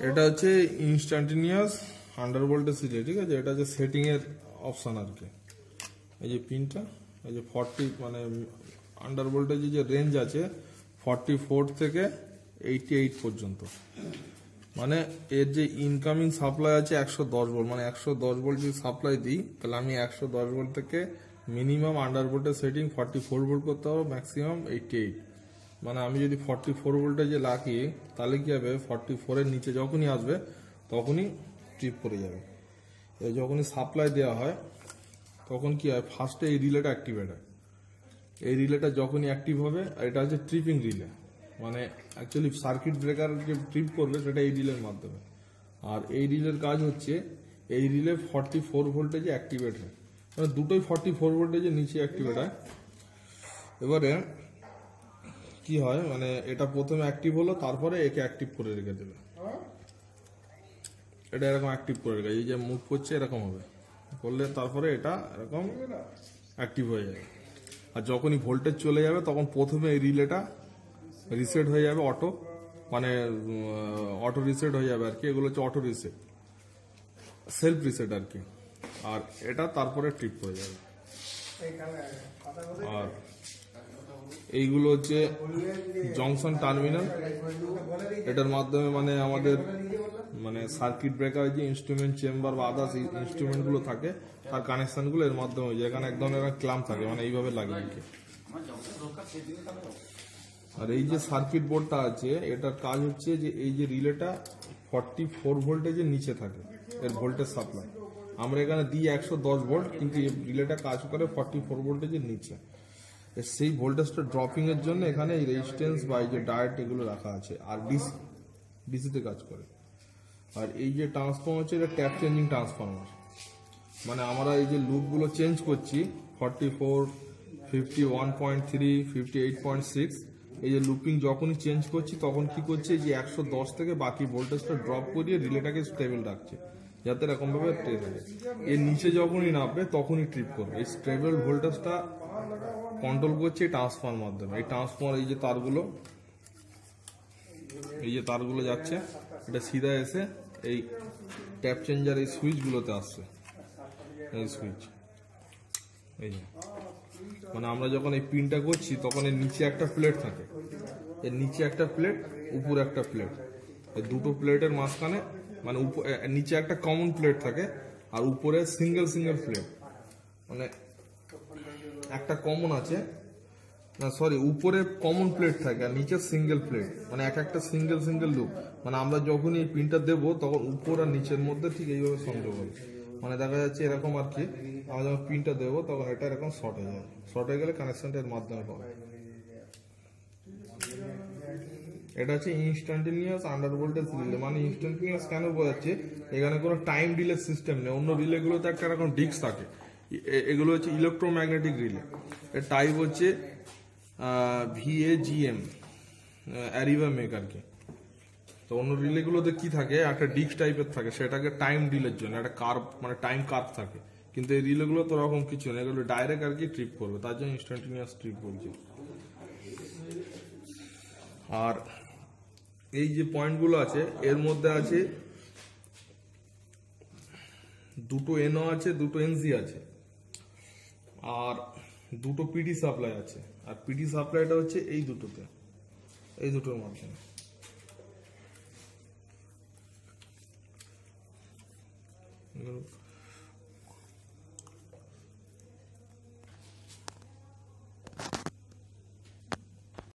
এটা হচ্ছে instantaneous undervoltage relay, ঠিক আছে। এটা হচ্ছে সেটিং এর অপশন আর কি। এই যে পিনটা, এই যে 40 মানে আন্ডার ভোল্টেজের যে রেঞ্জ আছে 44 থেকে 88 পর্যন্ত। মানে এর যে ইনকামিং সাপ্লাই আছে 110 ভোল্ট, মানে 110 ভোল্ট যদি সাপ্লাই দিই তাহলে আমি 110 ভোল্ট থেকে minimum under voltage setting 44 volt করতে হবে, ম্যাক্সিমাম 88। মানে আমি যদি 44 ভোল্টেজে লাগিয়ে তাহলে কি হবে, 44 এর নিচে যখনই আসবে তখনই ট্রিপ করে যাবে। যখনই সাপ্লাই দেওয়া হয় তখন কি হয়, ফার্স্টে এই রিলেটা অ্যাক্টিভেট হয়। এই রিলেটা যখনই অ্যাক্টিভ হবে, এটা হচ্ছে ট্রিপিং রিলে, মানে অ্যাকচুয়ালি সার্কিট ব্রেকার যে ট্রিপ করবে সেটা এই রিলের মাধ্যমে। আর এই রিলের কাজ হচ্ছে, এই রিলে 44 ভোল্টেজে অ্যাক্টিভেট হয়, মানে দুটোই 44 ভোল্টেজের নিচে অ্যাক্টিভেট হয়। এবারে কি হয়, মানে এটা প্রথমে অ্যাক্টিভ হলো, তারপরে একে অ্যাক্টিভ করে রেখে দেবে। এটা এরকম অ্যাক্টিভ করে রেখে, এই যে মুভ করছে এরকম হবে, করলে তারপরে এটা এরকম অ্যাক্টিভ হয়ে যাবে। আর যখনই ভোল্টেজ চলে যাবে তখন প্রথমে এই রিলেটা রিসেট হয়ে যাবে, অটো মানে অটো রিসেট হয়ে যাবে আর কি। এগুলো হচ্ছে অটো রিসেট, সেলফ রিসেট আর কি। আর এটা তারপরে ট্রিপ করে যাবে। আর এইগুলো হচ্ছে জংশন টার্মিনাল, এটার মাধ্যমে মানে আমাদের মানে সার্কিট ব্রেকার যে ইনস্ট্রুমেন্ট চেম্বার বা আদার্স ইনস্ট্রুমেন্ট গুলো থাকে তার কানেকশন গুলো এর মাধ্যমে হয়, যেখানে এক ধরনের ক্ল্যাম্প থাকে, মানে এইভাবে লাগে। আর এই যে সার্কিট বোর্ডটা আছে, এটার কাজ হচ্ছে যে এই যে রিলেটা 44 ভোল্টেজের নিচে থাকে এর ভোল্টেজ সাপ্লাই। আমরা এখানে দিই 110 ভোল্ট, কিন্তু এই রিলেটা কাজ করে 44 ভোল্টেজের নিচে। সেই ভোল্টেজটা ড্রপিং এর জন্য এখানে এই রেজিস্ট্যান্স বা এই যে ডায়োড এগুলো রাখা আছে। আর ডিসিতে কাজ করে। আর এই যে ট্রান্সফর্মার হচ্ছে, এটা ট্যাপ চেঞ্জিং ট্রান্সফর্মার, মানে আমরা এই যে লুপগুলো চেঞ্জ করছি 44, 51.3, 58.6, এই যে লুপিং যখনই চেঞ্জ করছি তখন কি করছে, যে 110 থেকে বাকি ভোল্টেজটা ড্রপ করিয়ে রিলেটাকে স্টেবল রাখছে, যাতে এরকম ভাবে ট্রেপ হয়। এর নিচে যখনই নামবে তখনই ট্রিপ করবে। এই স্টেবল ভোল্টেজটা কন্ট্রোল করছে ট্রান্সফর্মার মাধ্যমে। এই ট্রান্সফর্মার এই যে তারগুলো যাচ্ছে, এটা সিধা এসে এই ট্যাপ চেঞ্জার এই সুইচগুলোতে আসছে। এই সুইচ, এই যে মানে আমরা যখন এই পিনটা করছি তখন এর নিচে একটা প্লেট থাকে, এর নিচে একটা প্লেট, উপরে একটা প্লেট। এই দুটো প্লেটের মাঝখানে মানে নিচে একটা কমন প্লেট থাকে, আর উপরে সিঙ্গেল প্লেট, মানে একটা কমন আছে না, সরি, উপরে কমন প্লেট থাকে আর নিচে সিঙ্গেল প্লেট, মানে একটা সিঙ্গেল লুপ। মানে আমরা যখন এই পিনটা দেবো তখন উপর আর নিচের মধ্যে ঠিক এইভাবে সংযোগ হবে, মানে দেখা যাচ্ছে এরকম আর কি। আমরা যখন পিনটা দেবো তখন এটা এরকম শর্ট হয়ে যাবে, শর্ট হয়ে গেলে কানেকশনটা এর মাধ্যমে পাবে। এটা হচ্ছে ইনস্ট্যান্টিনিয়াস আন্ডার ভোল্টেজ রিলে। মানে ইনস্ট্যান্টিনিয়াস কেন বোঝাচ্ছে, এখানে কোনো টাইম ডিলে সিস্টেম নেই। অন্য রিলেগুলোতে একটা এরকম ডিস্ক থাকে, এগুলো হচ্ছে ইলেকট্রোম্যাগনেটিক রিলে। এর টাইপ হচ্ছে VAGM, অ্যারিভা মেক আর কি। তো অন্য রিলেগুলোতে কি থাকে, একটা ডিস্ক টাইপের থাকে, সেটাকে টাইম ডিলের জন্য একটা কার্ভ, মানে টাইম কার্ভ থাকে। কিন্তু এই রিলেগুলো তো ওরকম কিছু নেই, এগুলো ডাইরেক্ট আর কি ট্রিপ করবে, তার জন্য ইনস্ট্যান্টিনিয়াস ট্রিপ বলছে। আর এই যে পয়েন্টগুলো আছে এর মধ্যে আছে দুটো NO আছে, দুটো NC আছে, আর দুটো PD সাপ্লাই আছে। আর PD সাপ্লাইটা হচ্ছে এই দুটোতে, এই দুটোর মাধ্যমে।